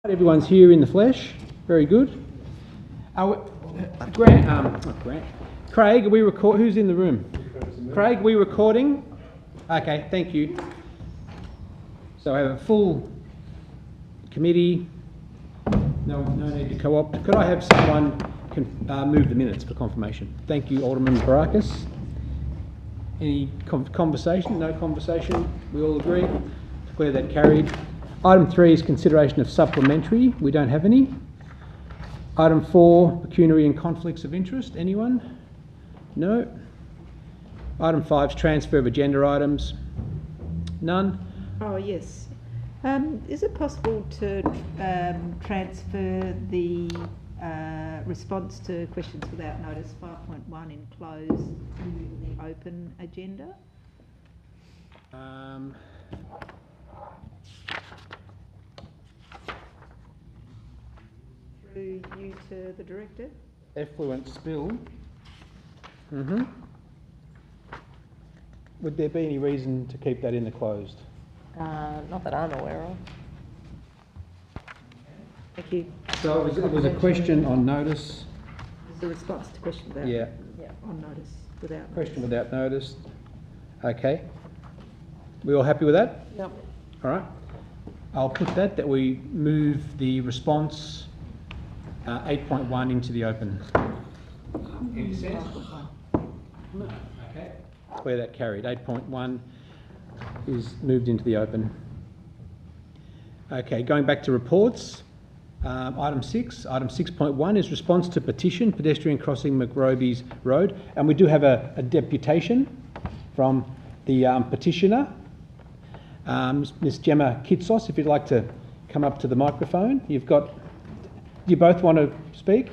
Everyone's here in the flesh. Very good. Grant, not Grant. Craig, are we who's in the room? Craig, are we recording? Okay, thank you. So I have a full committee. No need to co-opt. Could I have someone move the minutes for confirmation? Thank you, Alderman Barakis. Any conversation? No conversation? We all agree? Declare that carried. Item 3 is consideration of supplementary. We don't have any. Item 4, pecuniary and conflicts of interest. Anyone? No. Item 5 is transfer of agenda items. None. Oh, yes. Is it possible to transfer the response to questions without notice 5.1 in closed to the open agenda? Through you to the director. Effluent spill. Would there be any reason to keep that in the closed? Not that I'm aware of. Thank you. So it was a question on notice. The response to question without on notice without notice. Question without notice. Okay. We all happy with that? Yep. All right. I'll put that we move the response 8.1 into the open. Any sense? Okay. Where that carried. 8.1 is moved into the open. Okay, going back to reports. Item 6. Item 6.1 is response to petition, pedestrian crossing McRoby's Road. And we do have a deputation from the petitioner. Ms Gemma Kitsos, if you'd like to come up to the microphone. Do you both want to speak? It's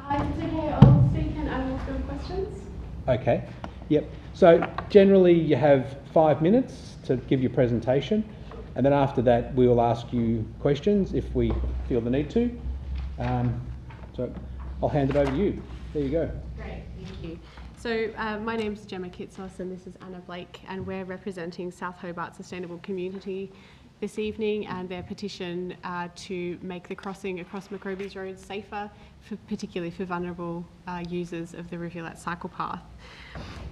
okay, I'll speak and I will field questions. Okay, yep. So generally you have 5 minutes to give your presentation, and then after that we will ask you questions if we feel the need to. So I'll hand it over to you. There you go. Great, thank you. So my name's Gemma Kitsos and this is Anna Blake, and we're representing South Hobart Sustainable Community this evening and their petition to make the crossing across McRoby's Road safer, particularly for vulnerable users of the Rivulet cycle path.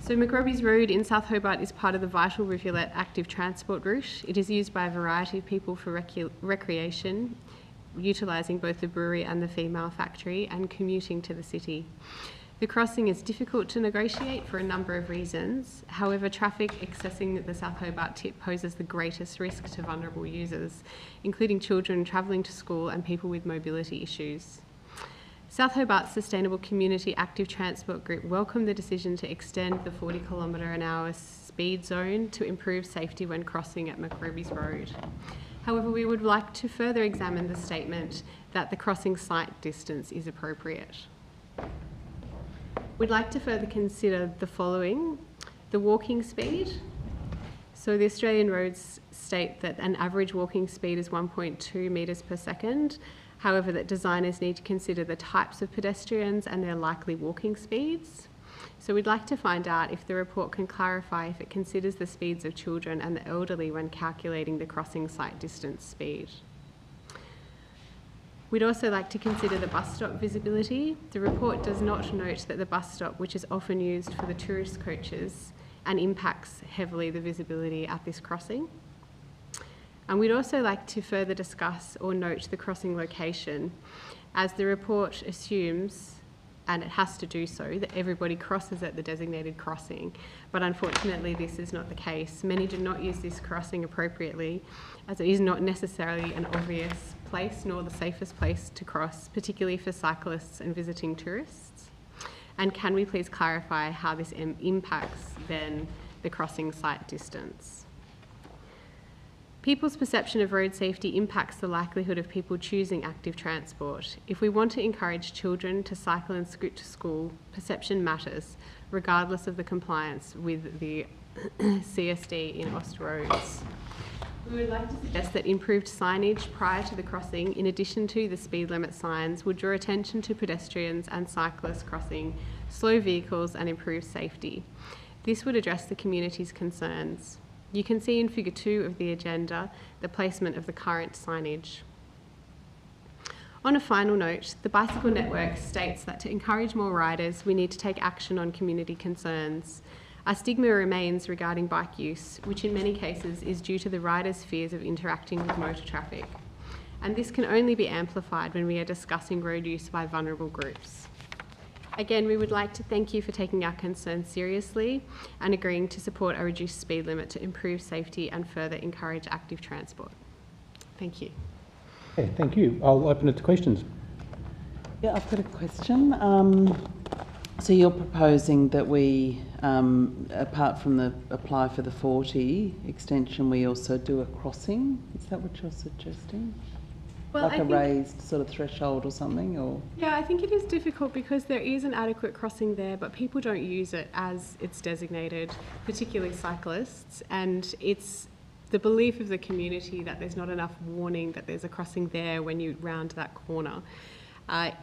So McRoby's Road in South Hobart is part of the vital Rivulet active transport route. It is used by a variety of people for recreation, utilising both the brewery and the female factory and commuting to the city. The crossing is difficult to negotiate for a number of reasons. However, traffic accessing the South Hobart tip poses the greatest risk to vulnerable users, including children travelling to school and people with mobility issues. South Hobart Sustainable Community Active Transport Group welcomed the decision to extend the 40km/h speed zone to improve safety when crossing at McRoby's Road. However, we would like to further examine the statement that the crossing sight distance is appropriate. We'd like to further consider the following: the walking speed. So the Australian roads state that an average walking speed is 1.2 metres per second. However, that designers need to consider the types of pedestrians and their likely walking speeds. So we'd like to find out if the report can clarify if it considers the speeds of children and the elderly when calculating the crossing sight distance speed. We'd also like to consider the bus stop visibility. The report does not note that the bus stop, which is often used for the tourist coaches, and impacts heavily the visibility at this crossing. And we'd also like to further discuss or note the crossing location, as the report assumes, and it has to do so, that everybody crosses at the designated crossing. But unfortunately, this is not the case. Many do not use this crossing appropriately, as it is not necessarily an obvious place nor the safest place to cross, particularly for cyclists and visiting tourists. And can we please clarify how this impacts then the crossing sight distance? People's perception of road safety impacts the likelihood of people choosing active transport. If we want to encourage children to cycle and scoot to school, perception matters, regardless of the compliance with the CSD in Aust Roads. We would like to suggest that improved signage prior to the crossing, in addition to the speed limit signs, would draw attention to pedestrians and cyclists crossing, slow vehicles and improve safety. This would address the community's concerns. You can see in figure 2 of the agenda the placement of the current signage. On a final note, the Bicycle Network states that to encourage more riders, we need to take action on community concerns. A stigma remains regarding bike use, which in many cases is due to the riders' fears of interacting with motor traffic. And this can only be amplified when we are discussing road use by vulnerable groups. Again, we would like to thank you for taking our concerns seriously and agreeing to support a reduced speed limit to improve safety and further encourage active transport. Thank you. Okay, thank you. I'll open it to questions. Yeah, I've got a question. So you're proposing that we, apart from the apply for the 40 extension, we also do a crossing? Is that what you're suggesting? Well, like a raised sort of threshold or something, or? Yeah, I think it is difficult because there is an adequate crossing there, but people don't use it as it's designated, particularly cyclists, and it's the belief of the community that there's not enough warning that there's a crossing there when you round that corner.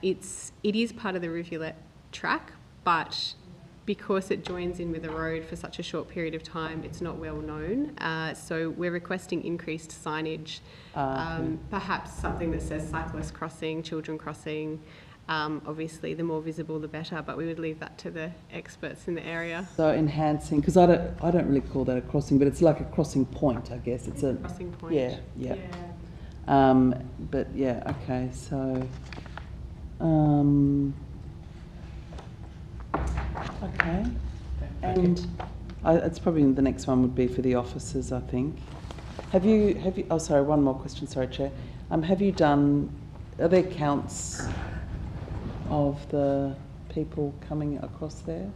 It is part of the rivulet track, but because it joins in with the road for such a short period of time, it's not well known. So we're requesting increased signage, perhaps something that says cyclist crossing, children crossing. Obviously, the more visible, the better, but we would leave that to the experts in the area. So enhancing, because I don't really call that a crossing, but it's like a crossing point, I guess. It's a crossing point. Yeah. But yeah, okay. So, okay. And it's probably the next one would be for the officers, I think. Have you? Oh, sorry. One more question. Sorry, Chair. Have you done? Are there counts of the people coming across there,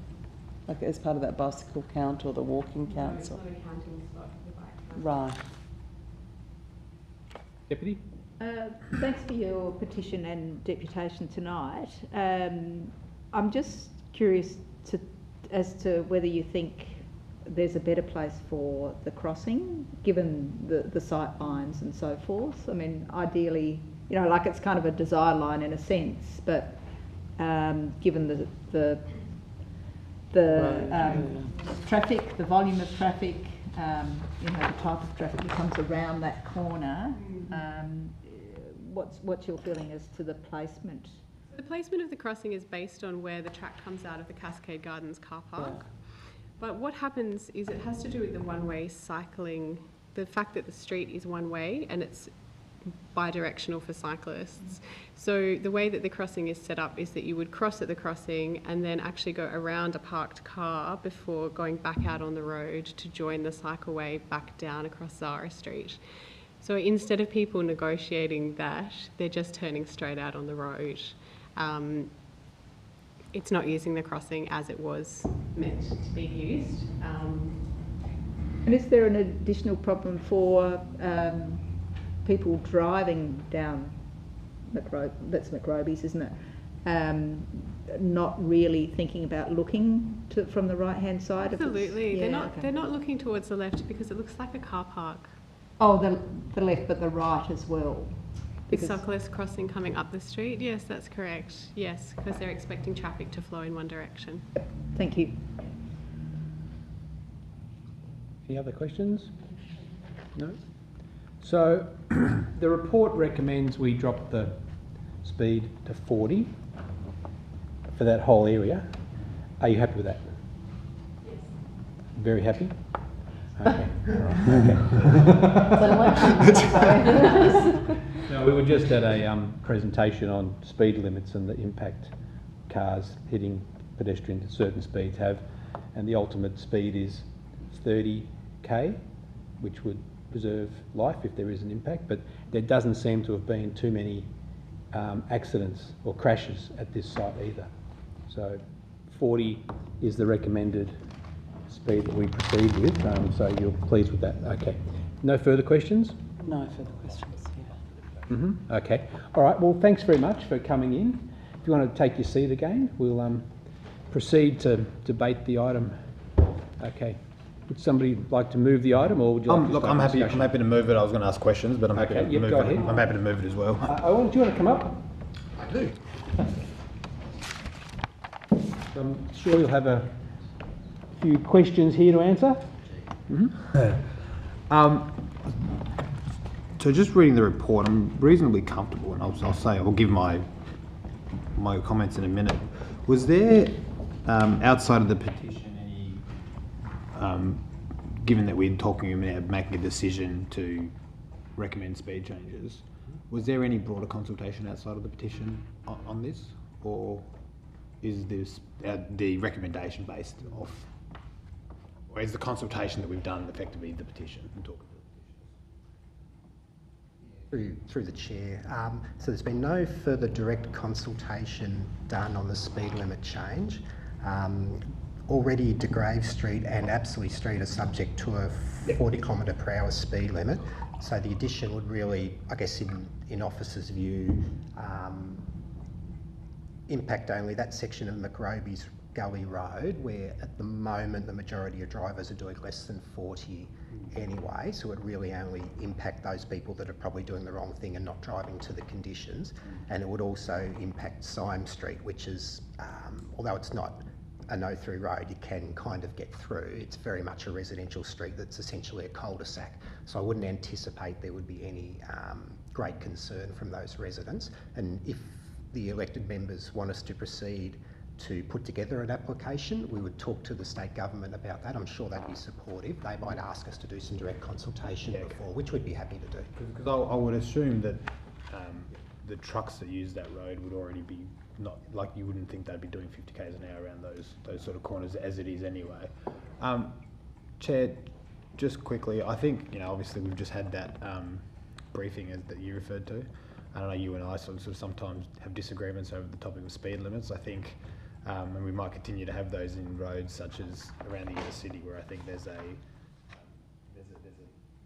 like as part of that bicycle count or the walking count? No, it's not a counting spot for the bike count. Right. Deputy? Thanks for your petition and deputation tonight. I'm just curious as to whether you think there's a better place for the crossing, given the sight lines and so forth. I mean, ideally, like it's kind of a desire line in a sense, but given the traffic, the volume of traffic, the type of traffic that comes around that corner, what's your feeling as to the placement? The placement of the crossing is based on where the track comes out of the Cascade Gardens car park. Yeah. But what happens is it has to do with the one-way cycling, the fact that the street is one way and it's bi-directional for cyclists. So the way that the crossing is set up is that you would cross at the crossing and then actually go around a parked car before going back out on the road to join the cycleway back down across Zara Street. So instead of people negotiating that, they're just turning straight out on the road. It's not using the crossing as it was meant to be used. And is there an additional problem for people driving down that's McRoby's, isn't it? Not really thinking about looking from the right-hand side? Absolutely. They're not looking towards the left because it looks like a car park. Oh, the left, but the right as well. The cyclist crossing coming up the street? Yes, that's correct. Yes, because they're expecting traffic to flow in one direction. Thank you. Any other questions? No? So the report recommends we drop the speed to 40 for that whole area. Are you happy with that? Yes. Very happy? Okay. Okay. No, we were just at a presentation on speed limits and the impact cars hitting pedestrians at certain speeds have, and the ultimate speed is 30k, which would preserve life if there is an impact, but there doesn't seem to have been too many accidents or crashes at this site either. So 40 is the recommended speed that we proceed with, so you're pleased with that. Okay. No further questions? No further questions, yeah. Okay. All right. Well, thanks very much for coming in. If you want to take your seat again, we'll proceed to debate the item. Okay. Would somebody like to move the item, or would you like to look, start I'm happy. discussion? I'm happy to move it. I was going to ask questions, but I'm happy to move go it. ahead. I'm happy to move it as well. Owen, do you want to come up? I do. I'm sure you'll have a few questions here to answer. So just reading the report, I'm reasonably comfortable, and I'll give my comments in a minute. Was there, outside of the petition, any, given that we're talking about making a decision to recommend speed changes, was there any broader consultation outside of the petition on this, or is this the recommendation based off, or is the consultation that we've done effectively the petition and talking? Through the chair. So there's been no further direct consultation done on the speed limit change. Already De Grave Street and Apsley Street are subject to a 40 km/h speed limit. So the addition would really, I guess in officers' view, impact only that section of McRoby's Gully Road, where at the moment the majority of drivers are doing less than 40 anyway, so it really only impact those people that are probably doing the wrong thing and not driving to the conditions. And it would also impact Syme Street, which is, although it's not a no-through road, you can kind of get through. It's very much a residential street that's essentially a cul-de-sac. So I wouldn't anticipate there would be any great concern from those residents. And if the elected members want us to proceed to put together an application, we would talk to the state government about that. I'm sure they'd be supportive. They might ask us to do some direct consultation before, which we'd be happy to do. Because I would assume that the trucks that use that road would already be not, like, you wouldn't think they'd be doing 50 k's an hour around those sort of corners as it is anyway. Chair, just quickly, I think, you know, obviously we've just had that briefing that you referred to. I don't know, you and I sort of sometimes have disagreements over the topic of speed limits. I think, and we might continue to have those in roads such as around the inner city, where I think there's a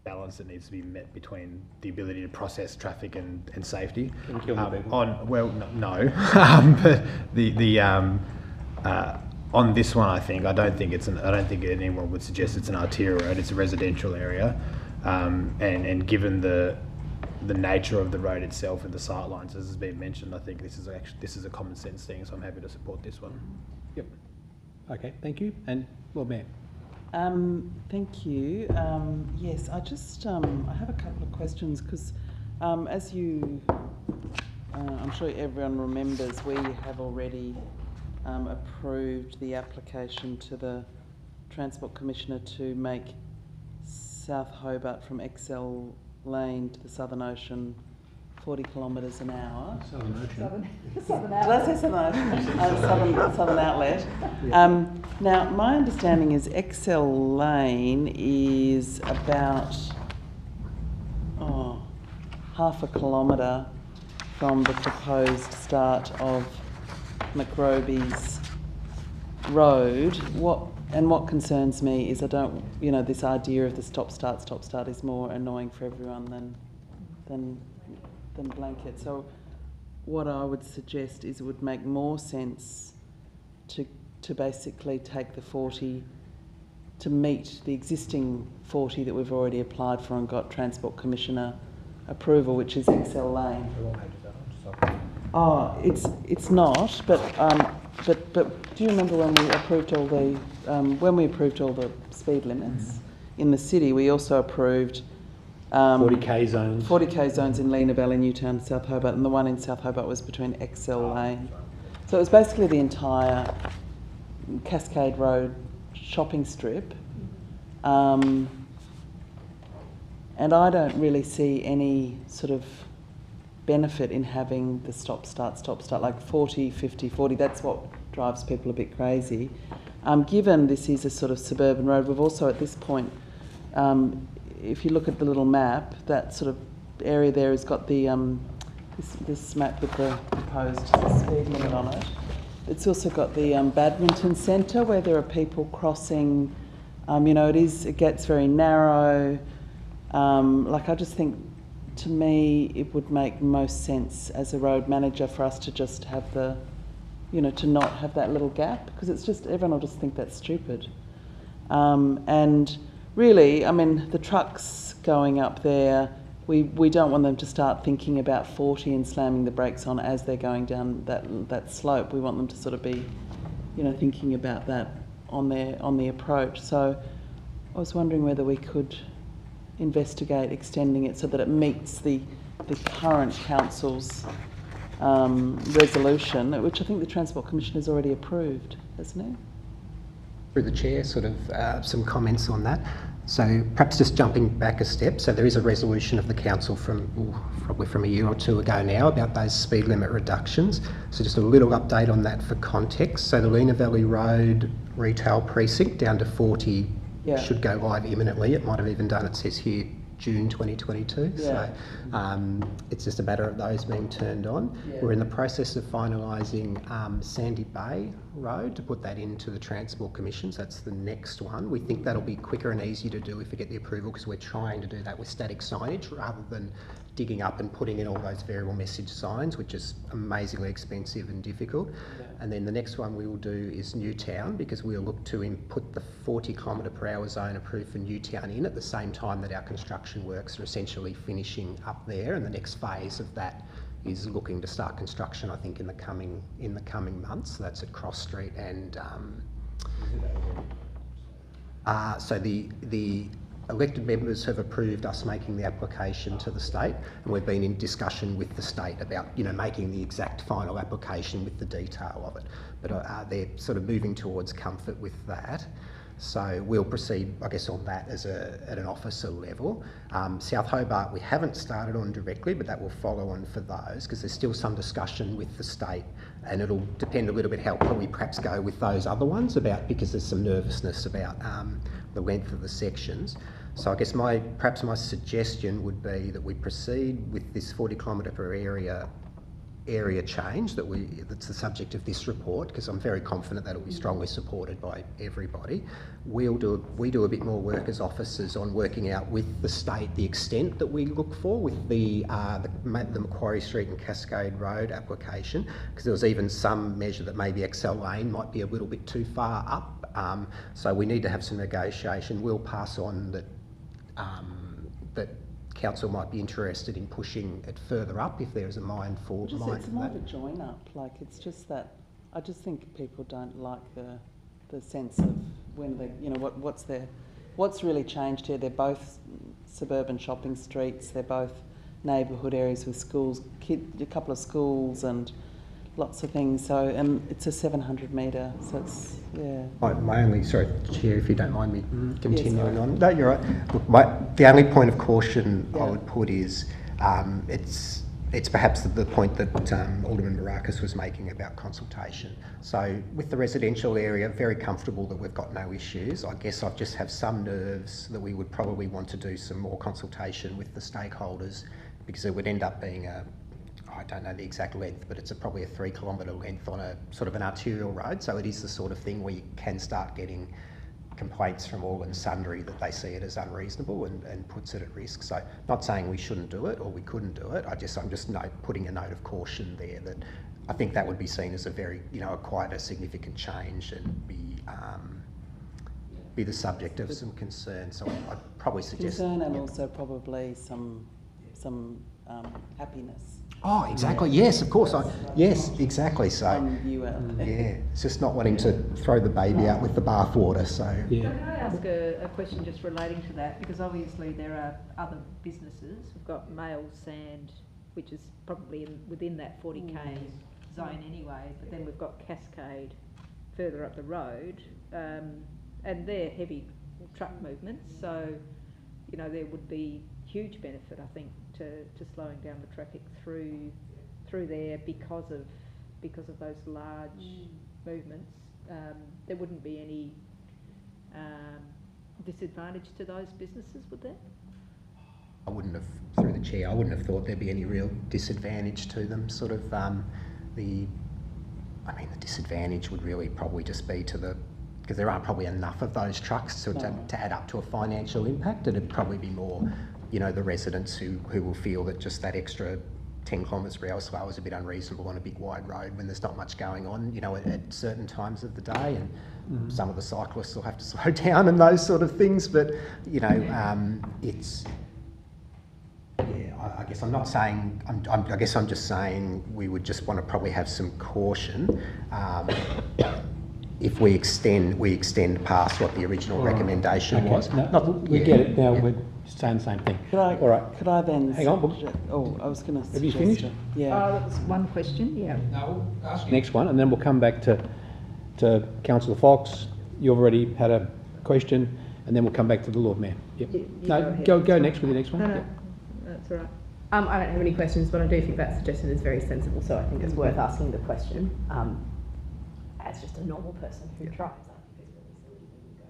balance that needs to be met between the ability to process traffic and safety. Can you kill the people? But on this one, I don't think anyone would suggest it's an arterial road. It's a residential area, and given the nature of the road itself and the sight lines, as has been mentioned, I think this is a common sense thing. So I'm happy to support this one. Yep. Okay, thank you. And Lord Mayor. Thank you. Yes, I have a couple of questions because, as you, I'm sure everyone remembers, we have already approved the application to the Transport Commissioner to make South Hobart from XL Lane to the Southern Ocean 40 kilometres an hour. Southern Ocean. Did I say Southern Ocean? Southern Outlet. Now, my understanding is XL Lane is about half a kilometre from the proposed start of McRoby's Road. What concerns me is this idea of the stop-start is more annoying for everyone than blanket. So what I would suggest is it would make more sense to basically take the 40 to meet the existing 40 that we've already applied for and got Transport Commissioner approval, which is XL Lane. Oh, it's not, but do you remember when we approved all the speed limits in the city? We also approved 40k zones. 40k zones in Lena Valley, Newtown, South Hobart, and the one in South Hobart was between XL Lane. So it was basically the entire Cascade Road shopping strip. And I don't really see any sort of benefit in having the stop-start, like 40, 50, 40. That's what drives people a bit crazy. Given this is a sort of suburban road, we've also at this point, if you look at the little map, that sort of area there has got the this map with the proposed speed limit on it. It's also got the badminton centre where there are people crossing. It gets very narrow. I just think, to me, it would make most sense as a road manager for us to just have to not have that little gap, because it's just, everyone will just think that's stupid. And really, the trucks going up there, we don't want them to start thinking about 40 and slamming the brakes on as they're going down that slope. We want them to sort of be, thinking about that on the approach. So I was wondering whether we could investigate extending it so that it meets the current council's resolution, which I think the Transport Commission has already approved, hasn't it? Through the chair, sort of some comments on that. So perhaps just jumping back a step. So there is a resolution of the council from probably from a year or two ago now about those speed limit reductions. So just a little update on that for context. So the Lena Valley Road retail precinct down to 40 should go live imminently. It might have even done, it says here, June 2022. Yeah. So it's just a matter of those being turned on. Yeah. We're in the process of finalising Sandy Bay Road to put that into the Transport Commission. So that's the next one. We think that'll be quicker and easier to do if we get the approval, because we're trying to do that with static signage rather than digging up and putting in all those variable message signs, which is amazingly expensive and difficult. Yeah. And then the next one we will do is Newtown, because we'll look to put the 40 km/h zone approved for Newtown in at the same time that our construction works are essentially finishing up there, and the next phase of that is looking to start construction, I think, in the coming months. So that's at Cross Street and so the elected members have approved us making the application to the state, and we've been in discussion with the state about, you know, making the exact final application with the detail of it. But they're sort of moving towards comfort with that. So we'll proceed, I guess, on that as at an officer level. South Hobart we haven't started on directly, but that will follow on for those, because there's still some discussion with the state, and it'll depend a little bit how we perhaps go with those other ones, because there's some nervousness about the length of the sections. So I guess perhaps my suggestion would be that we proceed with this 40 km/h area change that's the subject of this report, because I'm very confident that it'll be strongly supported by everybody. We do a bit more work as officers on working out with the state the extent that we look for with the Macquarie Street and Cascade Road application, because there was even some measure that maybe XL Lane might be a little bit too far up. So we need to have some negotiation. We'll pass on that council might be interested in pushing it further up if there is a mind for It's more of a join up. Like, it's just that I just think people don't like the sense of when they, you know, what's really changed here. They're both suburban shopping streets. They're both neighbourhood areas with schools, a couple of schools and lots of things. So, and it's a 700 metre. So it's My only, sorry, Chair, if you don't mind me continuing on. No, you're right. Look, the only point of caution I would put is it's perhaps the point that Alderman Barakis was making about consultation. So with the residential area, very comfortable that we've got no issues. I guess I just have some nerves that we would probably want to do some more consultation with the stakeholders, because it would end up being I don't know the exact length, but it's probably a 3 kilometre length on a sort of an arterial road. So it is the sort of thing where you can start getting complaints from all and sundry that they see it as unreasonable and puts it at risk. So not saying we shouldn't do it or we couldn't do it. I'm just putting a note of caution there that I think that would be seen as a very, quite a significant change and be the subject of some concern. So I'd probably suggest concern and also probably some happiness. Oh, exactly. Yes, of course. Yes, exactly. So, it's just not wanting to throw the baby out with the bathwater. So, Can I ask a question just relating to that? Because obviously there are other businesses. We've got Mail Sand, which is probably within that 40k zone anyway. But then we've got Cascade further up the road, and they're heavy truck movements. So, there would be huge benefit, I think, to slowing down the traffic through there because of those large movements. There wouldn't be any disadvantage to those businesses, would there? I wouldn't have, through the chair, I wouldn't have thought there'd be any real disadvantage to them. Sort of the disadvantage would really probably just be because there aren't probably enough of those trucks to add up to a financial impact. It'd probably be more, the residents who will feel that just that extra 10 km/h slow is a bit unreasonable on a big wide road when there's not much going on, at certain times of the day, and some of the cyclists will have to slow down and those sort of things. But it's. I guess I'm not saying. I guess I'm just saying we would just want to probably have some caution. If we extend past what the original recommendation was. No, we get it now. saying the same thing. All right. Could I then? Hang on. I was going to. Have you finished? Yeah. That was one question, yeah. No, we'll ask next one, and then we'll come back to Councillor Fox. You've already had a question, and then we'll come back to the Lord Mayor. Yep. You No, ahead. go next with the next one. No, Yep. that's all right. I don't have any questions, but I do think that suggestion is very sensible, so I think it's worth asking the question. As just a normal person who tries, I think it's really silly when you go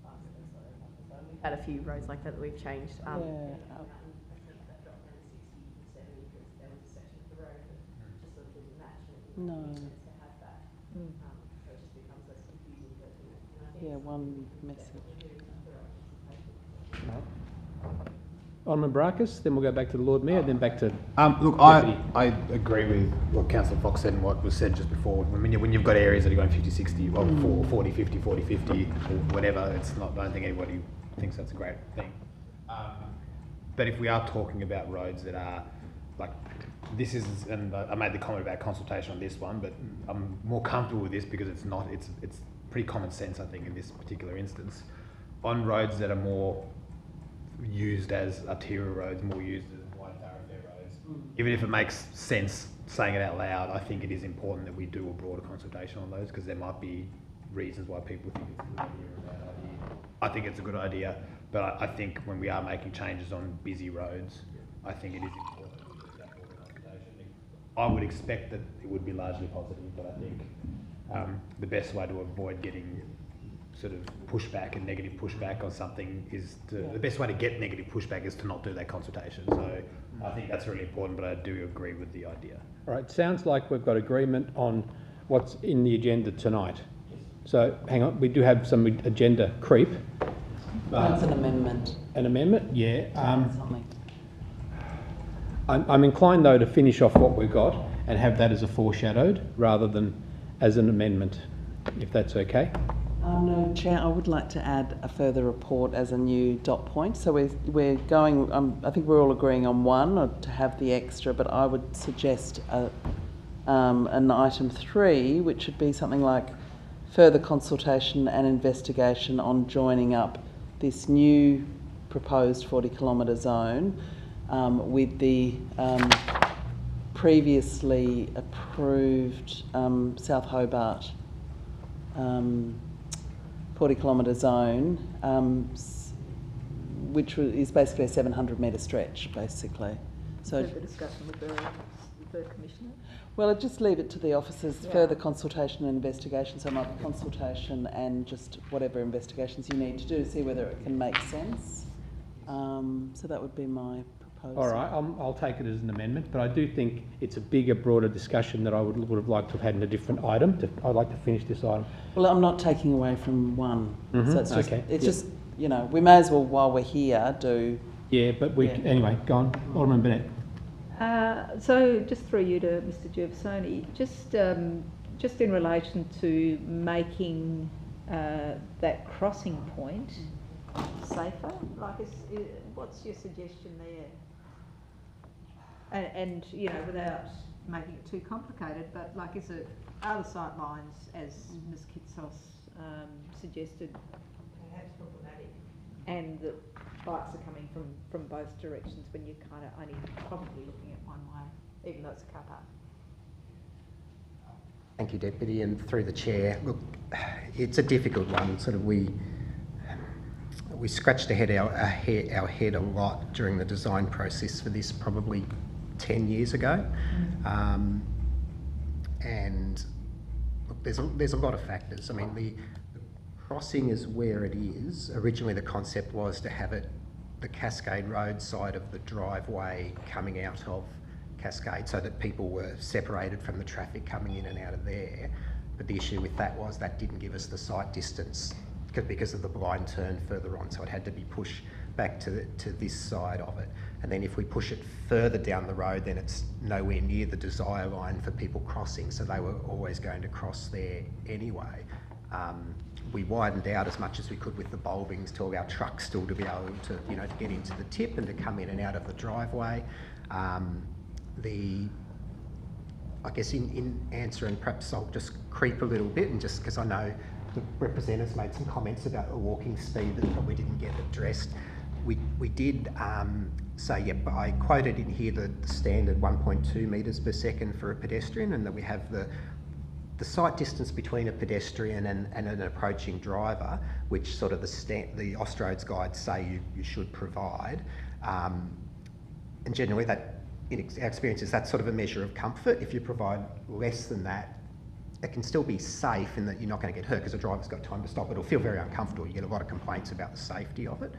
faster than slow enough. So we've had a few roads like that we've changed. Yeah. I think that dropped down to 60 to 70 because there was a section of the road that just sort of didn't match, and it No. makes sense to have that. So it just becomes less confusing. But, and I think Yeah, one message. Alderman Baracus, then we'll go back to the Lord Mayor, then back to... Look, Deputy. I agree with what Councillor Fox said and what was said just before. When you've got areas that are going 50-60, or 40-50, 40-50, or whatever, it's not. I don't think anybody thinks that's a great thing. But if we are talking about roads that are like this is, and I made the comment about consultation on this one, but I'm more comfortable with this because it's not. It's pretty common sense, I think, in this particular instance. On roads that are more used as arterial roads, more used as wide thoroughfare roads. Even if it makes sense saying it out loud, I think it is important that we do a broader consultation on those because there might be reasons why people think it's a good idea or a bad idea. I think it's a good idea, but I think when we are making changes on busy roads, I think it is important that we do that broader consultation. I would expect that it would be largely positive, but I think the best way to avoid getting sort of pushback and negative pushback on something is the best way to get negative pushback is to not do that consultation. So I think that's really important, but I do agree with the idea. All right, sounds like we've got agreement on what's in the agenda tonight. So hang on, we do have some agenda creep. That's an amendment. An amendment? Yeah. Something. I'm inclined though to finish off what we've got and have that as a foreshadowed rather than as an amendment, if that's okay. No, Chair, I would like to add a further report as a new dot point. So we're going, I think we're all agreeing on one, or to have the extra, but I would suggest an item 3, which would be something like further consultation and investigation on joining up this new proposed 40-kilometre zone with the previously approved South Hobart 40-kilometre zone, which is basically a 700-metre stretch, basically. So Further discussion with the Commissioner? well, I'd just leave it to the officers, further consultation and investigation. So it might be consultation and just whatever investigations you need to do to see whether it can make sense. So that would be my proposal. All right, I'll take it as an amendment, but I do think it's a bigger, broader discussion that I would have liked to have had in a different item. I'd like to finish this item. Well, I'm not taking away from one. So it's just, Okay. it's just, you know, we may as well, while we're here, do... Yeah, but anyway, go on. Alderman Bennett. So just through you to Mr. Gervasoni, just in relation to making that crossing point safer, like what's your suggestion there? And you know, without making it too complicated, but like, are the sight lines, as Ms. Kitsos suggested, perhaps problematic, and the bikes are coming from both directions when you're kind of only probably looking at one way, even though it's a car park? Thank you, Deputy, and through the Chair. Look, it's a difficult one. Sort of we scratched our head a lot during the design process for this, probably 10 years ago. And look, there's a lot of factors. I mean, the crossing is where it is. Originally, the concept was to have it the Cascade Road side of the driveway coming out of Cascade, so that people were separated from the traffic coming in and out of there. But the issue with that was that didn't give us the sight distance because of the blind turn further on, so it had to be pushed back to this side of it. And then if we push it further down the road, then it's nowhere near the desire line for people crossing, so they were always going to cross there anyway. We widened out as much as we could with the bulbings to allow trucks still to be able to, you know, to get into the tip and to come in and out of the driveway. I guess in answer, and perhaps I'll just creep a little bit, and just because I know the representatives made some comments about the walking speed that probably didn't get addressed. we did say, yeah, but I quoted in here the standard 1.2 metres per second for a pedestrian, and that we have the sight distance between a pedestrian and an approaching driver, which sort of the Austroads guides say you should provide. And generally that, in our experience, is that's sort of a measure of comfort. If you provide less than that, it can still be safe in that you're not going to get hurt because the driver's got time to stop. It'll feel very uncomfortable. You get a lot of complaints about the safety of it.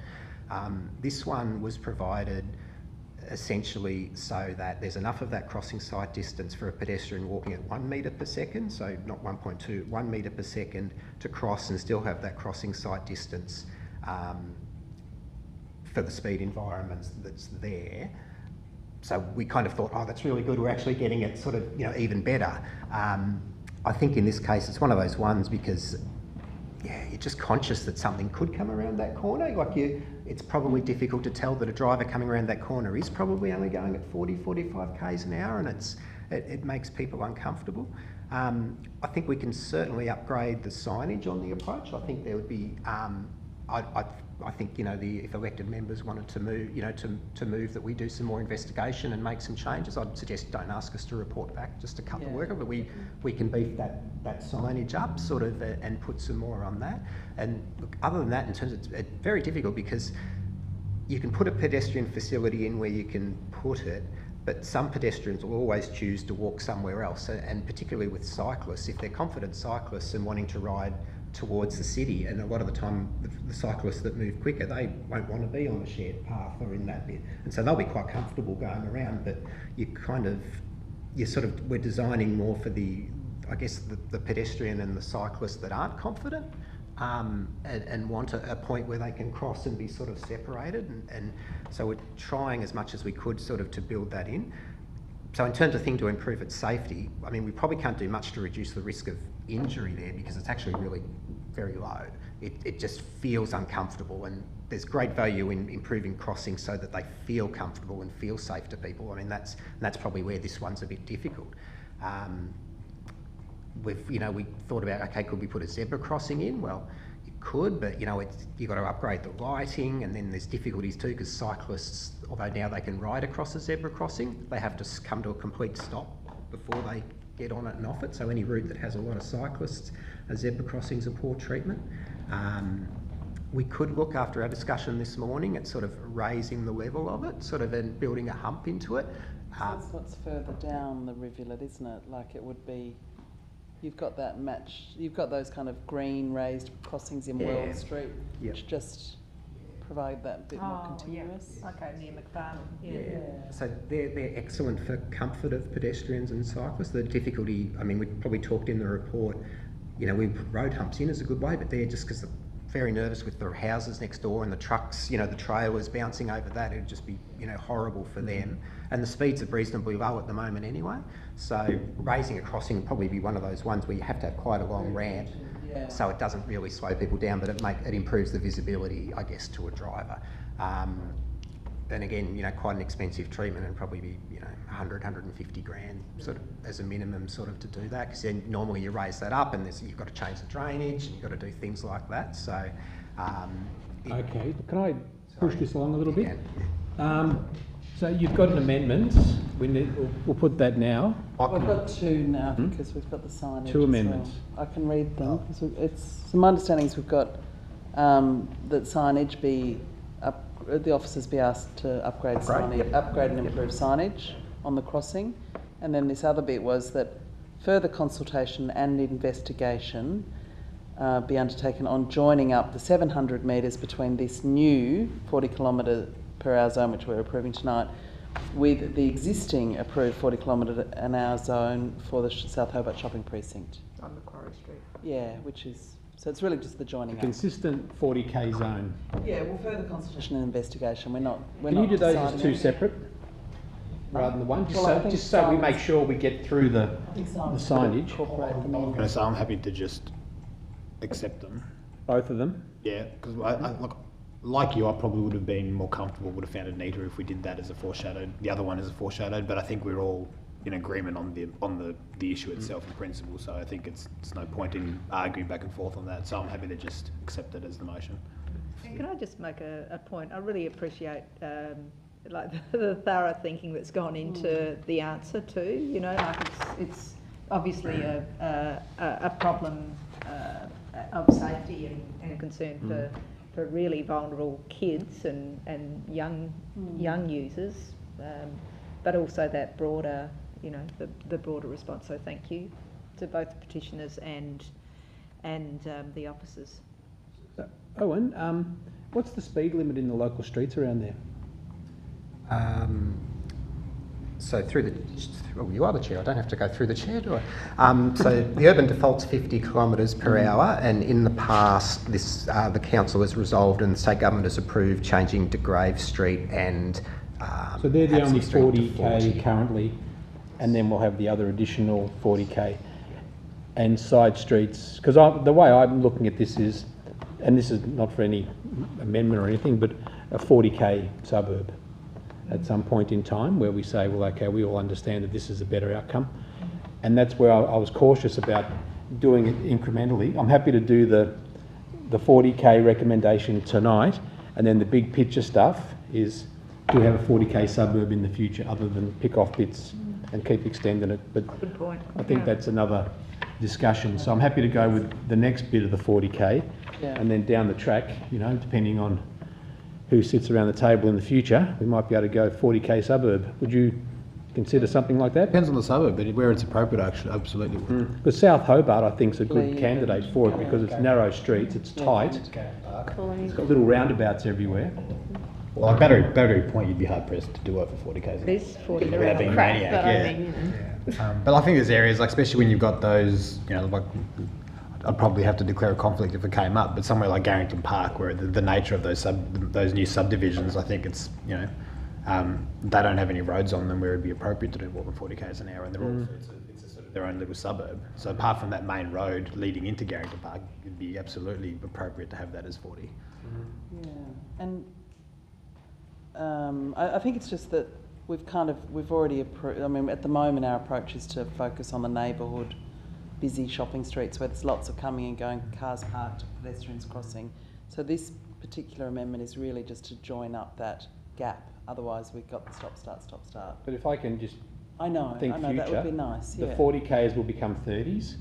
This one was provided essentially so that there's enough of that crossing sight distance for a pedestrian walking at 1 metre per second, so not 1.2, 1 metre per second to cross and still have that crossing sight distance for the speed environments that's there. So we kind of thought, oh, that's really good. We're actually getting it sort of, even better. I think in this case, it's one of those ones because, yeah, you're just conscious that something could come around that corner. It's probably difficult to tell that a driver coming around that corner is probably only going at 40, 45 k's an hour, and it makes people uncomfortable. I think we can certainly upgrade the signage on the approach. I think there would be, I think if elected members wanted to move, to move that we do some more investigation and make some changes, I'd suggest don't ask us to report back just to cut the work, but we can beef that signage up sort of and put some more on that. And look, other than that, in terms of it's very difficult because you can put a pedestrian facility in where you can put it, but some pedestrians will always choose to walk somewhere else, and particularly with cyclists, if they're confident cyclists and wanting to ride towards the city, and a lot of the time the cyclists that move quicker, they won't want to be on the shared path or in that bit, and so they'll be quite comfortable going around, but we're designing more for the pedestrian and the cyclist that aren't confident and want a point where they can cross and be sort of separated, and so we're trying as much as we could sort of to build that in. So in terms of thing to improve its safety, I mean, we probably can't do much to reduce the risk of injury there because it's actually really very low. It just feels uncomfortable, and there's great value in improving crossing so that they feel comfortable and feel safe to people. I mean, that's probably where this one's a bit difficult. We thought about, okay, could we put a zebra crossing in? Well, you could, but you've got to upgrade the lighting, and then there's difficulties too because cyclists, although now they can ride across a zebra crossing, they have to come to a complete stop before they get on it and off it. So any route that has a lot of cyclists, a zebra crossing's a poor treatment. We could look, after our discussion this morning, at sort of raising the level of it, sort of and building a hump into it. That's what's further down the rivulet, isn't it? Like it would be. You've got that match. You've got those kind of green raised crossings in World Street, which just provide that bit more continuous. Yeah. Okay, near McFarlane. Yeah. So they're excellent for comfort of pedestrians and cyclists. The difficulty, I mean, we probably talked in the report. We put road humps in as a good way, but they're just because they're very nervous with the houses next door and the trucks, the trailers bouncing over that. It'd just be, horrible for them. And the speeds are reasonably low at the moment anyway. So raising a crossing would probably be one of those ones where you have to have quite a long ramp, so it doesn't really slow people down, but it improves the visibility, I guess, to a driver. And again, quite an expensive treatment, and probably be 100, 150 grand sort of as a minimum sort of to do that, because then normally you raise that up and you've got to change the drainage and you've got to do things like that. So okay, can I push this along a little bit? Yeah. So you've got an amendment. We'll put that now. We've got two now because we've got the signage. Two amendments. I can read them. So my understanding is we've got that signage be the officers be asked to upgrade and improve signage on the crossing, and then this other bit was that further consultation and investigation be undertaken on joining up the 700 metres between this new 40 kilometre per hour zone, which we're approving tonight, with the existing approved 40 kilometre an hour zone for the South Hobart Shopping Precinct. On Macquarie Street. Yeah, so it's really just the joining up. Consistent 40k zone. Yeah, well, further consultation and investigation. Can you do those as two separate rather than one? Just so we make sure we get through the signage. So I'm happy to just accept them. Both of them? Yeah, because look, like you, I probably would have been more comfortable, would have found it neater if we did that as a foreshadowed, the other one as a foreshadowed, but I think we're all in agreement on the issue itself in principle, so I think it's no point in arguing back and forth on that, so I'm happy to just accept it as the motion. And can I just make a point? I really appreciate like the thorough thinking that's gone into the answer too. You know, like it's obviously a problem of safety and concern for really vulnerable kids and young users, but also that broader, you know, the broader response. So thank you to both the petitioners and the officers. Owen, what's the speed limit in the local streets around there? So through the, well, you are the chair, I don't have to go through the chair, do I? So the urban default's 50 kilometres per hour, and in the past, this the council has resolved and the state government has approved changing to Grave Street and So they're the only Hatton Street to 40k currently, and then we'll have the other additional 40k. And side streets, because the way I'm looking at this is, and this is not for any amendment or anything, but a 40k suburb at some point in time where we say, well, okay, we all understand that this is a better outcome. And that's where I was cautious about doing it incrementally. I'm happy to do the 40k recommendation tonight, and then the big picture stuff is, do we have a 40k suburb in the future other than pick off bits and keep extending it? But Good point. I think that's another discussion. So I'm happy to go with the next bit of the 40k, and then down the track, you know, depending on who sits around the table in the future, we might be able to go 40k suburb. Would you consider something like that? Depends on the suburb, but where it's appropriate, actually, absolutely. Because South Hobart, I think, is a good Yeah. candidate for it because it's narrow streets, it's tight, it's got little roundabouts everywhere. Well, like Battery Point, you'd be hard pressed to do over 40k's. It is 40 Without around being the maniac, But I yeah. mean, you know. But I think there's areas, like especially when you've got those, you know, like I'd probably have to declare a conflict if it came up. But somewhere like Garrington Park, where the nature of those new subdivisions, I think it's, you know, they don't have any roads on them where it'd be appropriate to do more than 40k's an hour, and they're all it's a sort of their own little suburb. So apart from that main road leading into Garrington Park, it'd be absolutely appropriate to have that as 40. Yeah, and I think it's just that we've already approved. I mean, at the moment, our approach is to focus on the neighbourhood, busy shopping streets where there's lots of coming and going, cars parked, pedestrians crossing. So this particular amendment is really just to join up that gap. Otherwise, we've got the stop, start. But if I can just I know, think future, that would be nice. the Yeah. 40k's will become 30s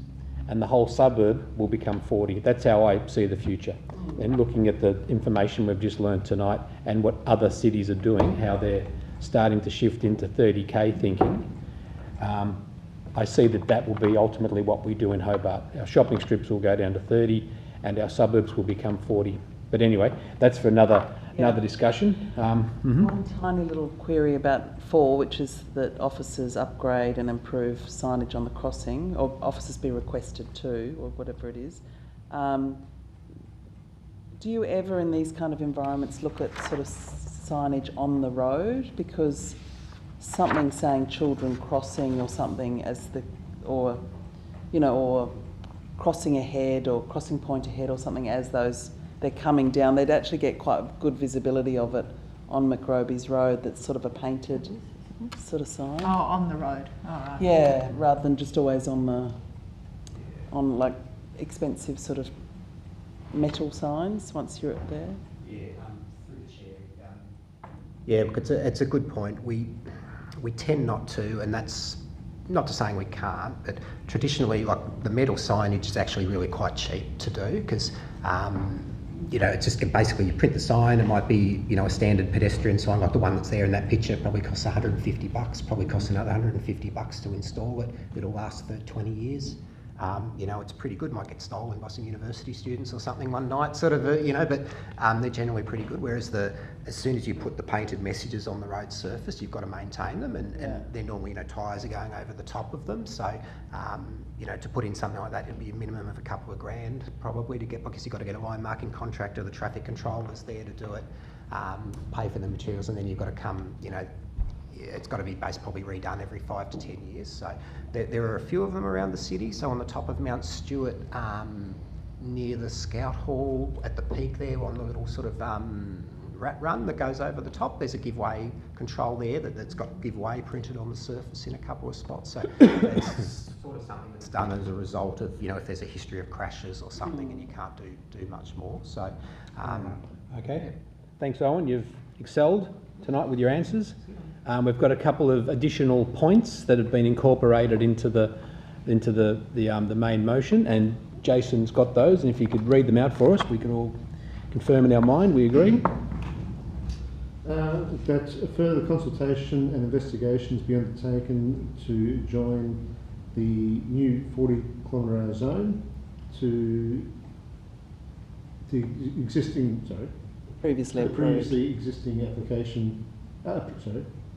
and the whole suburb will become 40. That's how I see the future. And looking at the information we've just learned tonight and what other cities are doing, how they're starting to shift into 30k thinking, I see that will be ultimately what we do in Hobart. Our shopping strips will go down to 30 and our suburbs will become 40. But anyway, that's for another discussion. One tiny little query about 4, which is that officers upgrade and improve signage on the crossing, or officers be requested to, or whatever it is. Do you ever in these kind of environments look at sort of signage on the road? Because something saying children crossing or something or crossing ahead or crossing point ahead or something as they're coming down, they'd actually get quite good visibility of it on McRoby's Road. That's sort of a painted sort of sign. Oh, on the road. All right. Yeah, rather than just always on like expensive sort of metal signs once you're up there. Yeah, through the chair. Yeah, look, it's a good point. We tend not to, and that's not to saying we can't, but traditionally, like the metal signage is actually really quite cheap to do because, you know, it's just basically you print the sign. It might be, you know, a standard pedestrian sign like the one that's there in that picture. Probably costs $150. Probably costs another $150 to install it. It'll last for 20 years. You know, it's pretty good. Might get stolen by some university students or something one night, sort of, you know, but they're generally pretty good. Whereas as soon as you put the painted messages on the road surface, you've got to maintain them, and they're normally, you know, tyres are going over the top of them. So, you know, to put in something like that, it'd be a minimum of a couple of grand probably to get, because you've got to get a line marking contractor, the traffic controllers there to do it, pay for the materials, and then you've got to come, you know, it's got to be probably redone every 5 to 10 years. So there are a few of them around the city. So on the top of Mount Stewart, near the Scout Hall, at the peak there on the little sort of rat run that goes over the top, there's a giveaway control there that's got giveaway printed on the surface in a couple of spots. So it's sort of something that's done as a result of, you know, if there's a history of crashes or something and you can't do much more. So Okay. Thanks, Owen. You've excelled tonight with your answers. We've got a couple of additional points that have been incorporated into the main motion, and Jason's got those. And if you could read them out for us, we could all confirm in our mind. We agree. That further consultation and investigations be undertaken to join the new 40-kilometre-hour zone to the existing, Previously approved. previously existing application,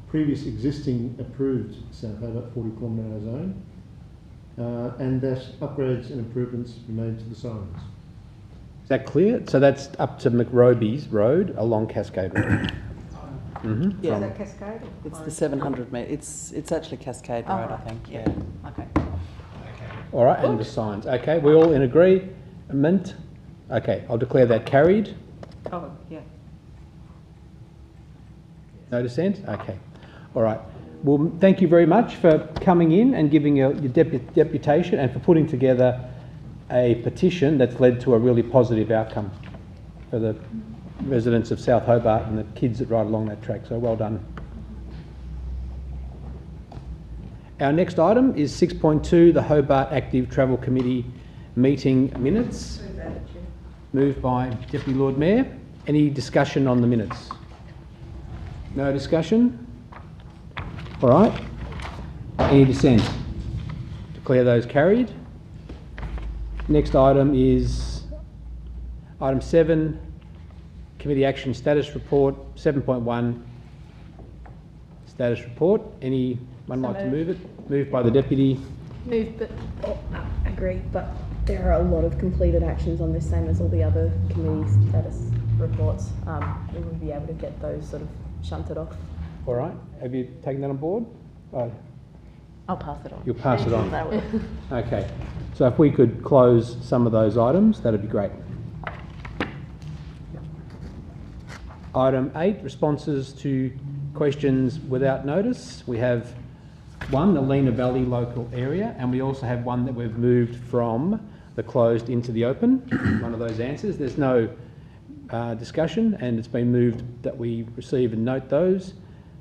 previous existing approved South Hobart 40-kilometre-hour zone, and that upgrades and improvements be made to the sirens. Is that clear? So that's up to McRoby's Road along Cascade Road. Mm-hmm. Yeah. Is that Cascade? Or It's the 700 metre. It's actually Cascade Road, I think. Yeah. Okay. All right, and the signs. Okay, we all in agreement? Okay, I'll declare that carried. Oh, yeah. No dissent? Okay. All right. Well, thank you very much for coming in and giving your deputation and for putting together a petition that's led to a really positive outcome for the residents of South Hobart and the kids that ride along that track. So well done. Our next item is 6.2, the Hobart Active Travel Committee meeting minutes. Moved by Deputy Lord Mayor. Any discussion on the minutes? No discussion? All right. Any dissent? Declare those carried. Next item is item 7, Committee Action Status Report, 7.1, Status Report. Anyone like to move it? Moved by the Deputy. Move, but agree. But there are a lot of completed actions on this, same as all the other committee status reports. We will be able to get those sort of shunted off. All right. Have you taken that on board? Oh, I'll pass it on. you'll pass it on. That will. Okay. So if we could close some of those items, that'd be great. Item 8, responses to questions without notice. We have one, the Lena Valley local area, and we also have one that we've moved from the closed into the open. One of those answers. There's no discussion, and it's been moved that we receive and note those.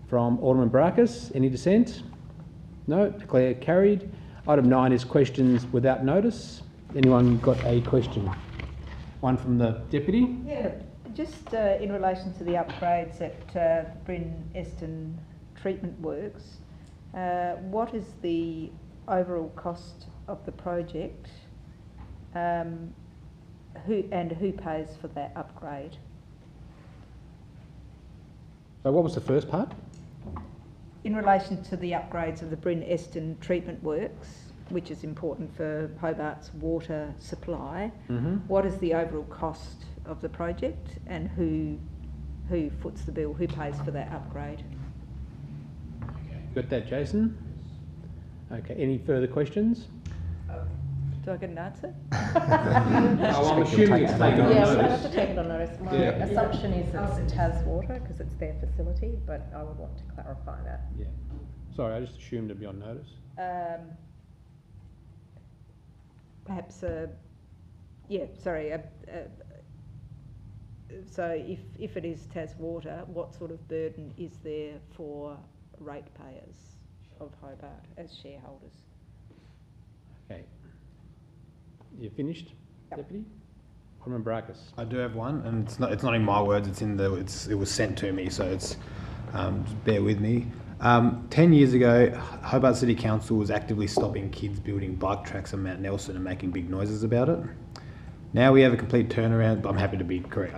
From Alderman Baracus, any dissent? No, declare carried. Item 9 is questions without notice. Anyone got a question? One from the Deputy. Yeah, just in relation to the upgrades at Bryn Eston Treatment Works, what is the overall cost of the project? Who pays for that upgrade? So what was the first part? In relation to the upgrades of the Bryn Eston Treatment Works, which is important for Hobart's water supply, what is the overall cost of the project, and who foots the bill? Who pays for that upgrade? Got that, Jason? Okay, any further questions? Do I get an answer? I'm assuming it's taken on Yeah, we'll notice. have to take it on notice. My assumption is it's Tas Water because it's their facility, but I would want to clarify that. Yeah. Sorry, I just assumed it'd be on notice. Perhaps, so if it is Tas Water, what sort of burden is there for ratepayers of Hobart as shareholders? Okay. You finished, Deputy? Alderman Baracus. I do have one, and it's not in my words. It was sent to me, so it's just bear with me. 10 years ago, Hobart City Council was actively stopping kids building bike tracks on Mount Nelson and making big noises about it. Now we have a complete turnaround. I'm happy to be correct.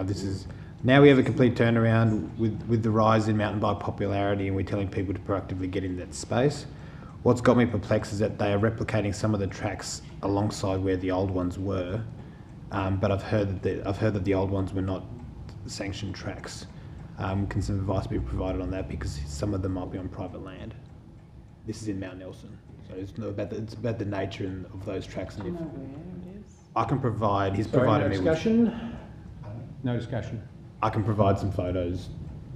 Now we have a complete turnaround with the rise in mountain bike popularity, and we're telling people to proactively get in that space. What's got me perplexed is that they are replicating some of the tracks alongside where the old ones were, but I've heard that the old ones were not sanctioned tracks. Can some advice be provided on that, because some of them might be on private land? This is in Mount Nelson, so it's about the nature of those tracks. And if I can provide, he's provided me with discussion? No discussion. I can provide some photos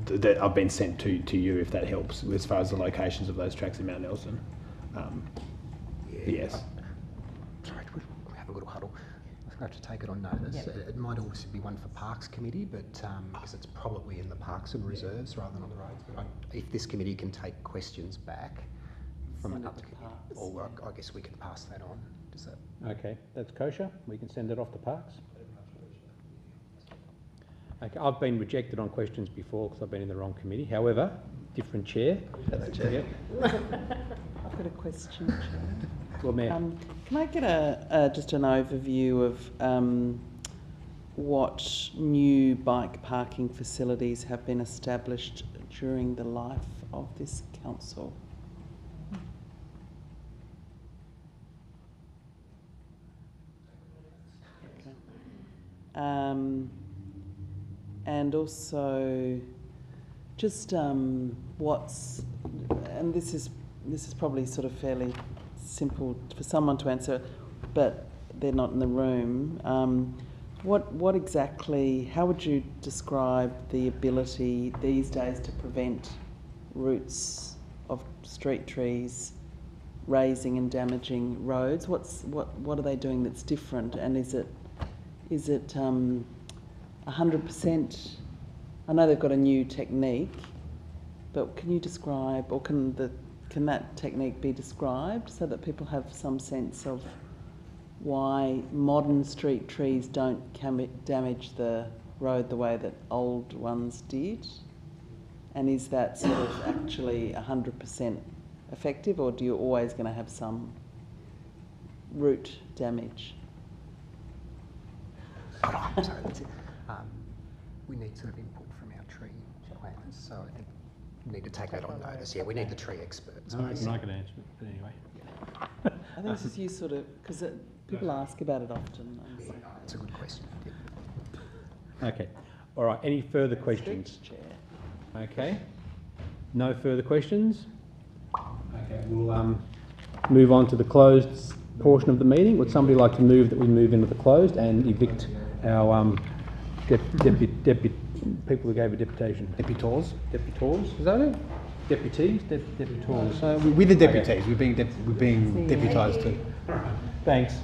that I've been sent to you, if that helps, as far as the locations of those tracks in Mount Nelson. Yes. Sorry, we have a little huddle. I have to take it on notice. Yep. It might also be one for Parks Committee, but because it's probably in the Parks and Reserves rather than on the roads. But if this committee can take questions back from Send it another to committee, Parks. or I guess we can pass that on. Does that? Okay, that's kosher. We can send it off to Parks. Okay, I've been rejected on questions before because I've been in the wrong committee. However, different chair. Yep. I've got a question, Chair. Well, Mayor. Can I get just an overview of what new bike parking facilities have been established during the life of this council? Okay. And also, just what's, and this is probably sort of fairly simple for someone to answer, but they're not in the room. What exactly, how would you describe the ability these days to prevent roots of street trees raising and damaging roads? What are they doing that's different? And is it 100%? I know they've got a new technique, but can you describe, or can that technique be described so that people have some sense of why modern street trees don't damage the road the way that old ones did? And is that sort of actually 100% effective, or do you always going to have some root damage? I'm sorry, that's it. We need sort of input from our tree planners, so I think we need to take that on notice. Yeah, we need the tree experts. I'm not going to answer it, but anyway. I think this is you sort of, because people ask about it often. Yeah, it's a good question. Okay. All right. Any further questions? Chair. Okay. No further questions? Okay. We'll move on to the closed portion of the meeting. Would somebody like to move that we move into the closed and evict our people who gave a deputation? Deputors. Deputors, is that it? Deputies? Deputors. We're the deputies. We're being deputised too. Thanks.